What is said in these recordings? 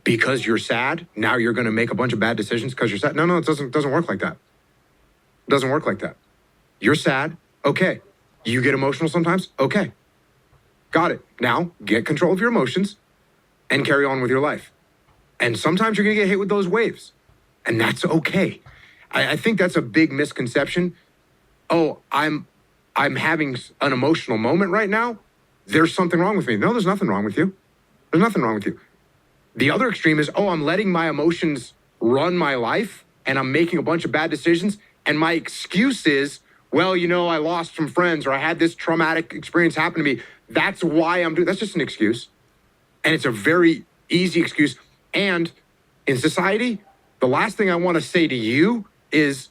because you're sad, now you're going to make a bunch of bad decisions because you're sad. No, it doesn't work like that. It doesn't work like that. You're sad. Okay. You get emotional sometimes. Okay. Got it. Now get control of your emotions and carry on with your life. And sometimes you're going to get hit with those waves, and that's okay. I think that's a big misconception. Oh, I'm having an emotional moment right now. There's something wrong with me. No, there's nothing wrong with you. There's nothing wrong with you. The other extreme is, oh, I'm letting my emotions run my life and I'm making a bunch of bad decisions. And my excuse is, well, I lost some friends or I had this traumatic experience happen to me. That's why I'm doing. That's just an excuse. And it's a very easy excuse. And in society, the last thing I want to say to you is,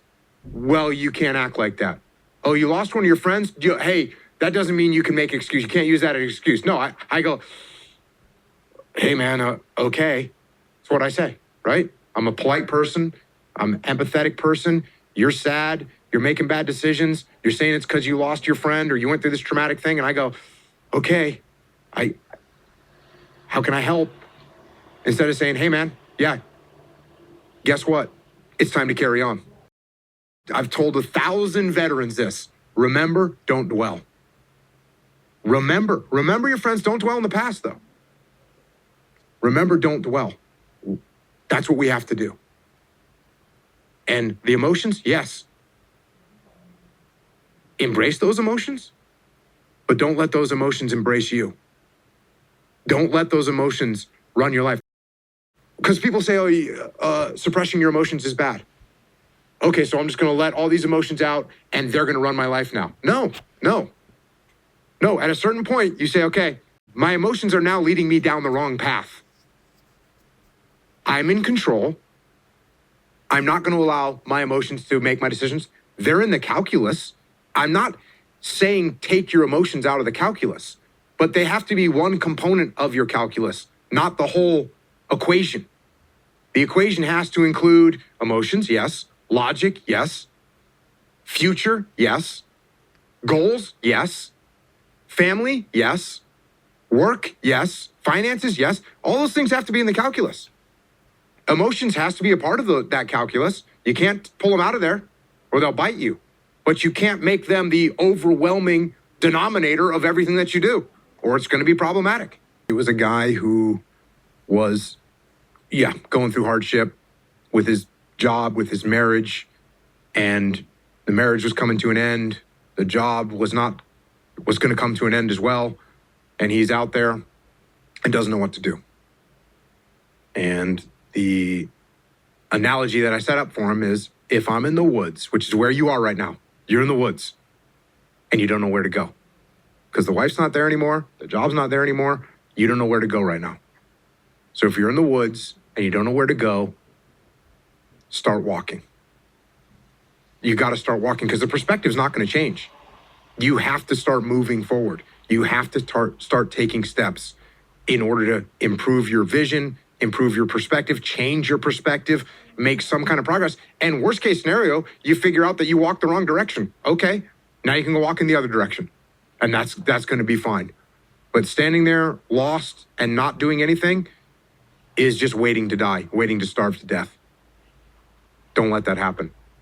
well, you can't act like that. Oh, you lost one of your friends? Hey, that doesn't mean you can make an excuse. You can't use that as an excuse. No, I go, hey, man, okay. That's what I say, right? I'm a polite person. I'm an empathetic person. You're sad. You're making bad decisions. You're saying it's because you lost your friend or you went through this traumatic thing. And I go, okay, how can I help? Instead of saying, hey, man, yeah, guess what? It's time to carry on. I've told 1,000 veterans this. Remember, don't dwell. Remember your friends. Don't dwell in the past, though. Remember, don't dwell. That's what we have to do. And the emotions, yes. Embrace those emotions, but don't let those emotions embrace you. Don't let those emotions run your life. Because people say, suppressing your emotions is bad. Okay, so I'm just going to let all these emotions out and they're going to run my life now. No. At a certain point, you say, okay, my emotions are now leading me down the wrong path. I'm in control. I'm not going to allow my emotions to make my decisions. They're in the calculus. I'm not saying take your emotions out of the calculus, but they have to be one component of your calculus, not the whole equation. The equation has to include emotions, yes. Logic, yes. Future, yes. Goals, yes. Family, yes. Work, yes. Finances, yes. All those things have to be in the calculus. Emotions has to be a part of that calculus. You can't pull them out of there or they'll bite you. But you can't make them the overwhelming denominator of everything that you do, or it's going to be problematic. It was a guy who was, going through hardship with his job, with his marriage, and the marriage was coming to an end. The job was going to come to an end as well. And he's out there and doesn't know what to do. And the analogy that I set up for him is, if I'm in the woods, which is where you are right now, you're in the woods and you don't know where to go because the wife's not there anymore. The job's not there anymore. You don't know where to go right now. So if you're in the woods and you don't know where to go, start walking. You got to start walking because the perspective's not going to change. You have to start moving forward. You have to start taking steps in order to improve your vision, improve your perspective, change your perspective, make some kind of progress. And worst case scenario, you figure out that you walked the wrong direction. Okay, now you can go walk in the other direction. And that's going to be fine. But standing there lost and not doing anything is just waiting to die, waiting to starve to death. Don't let that happen.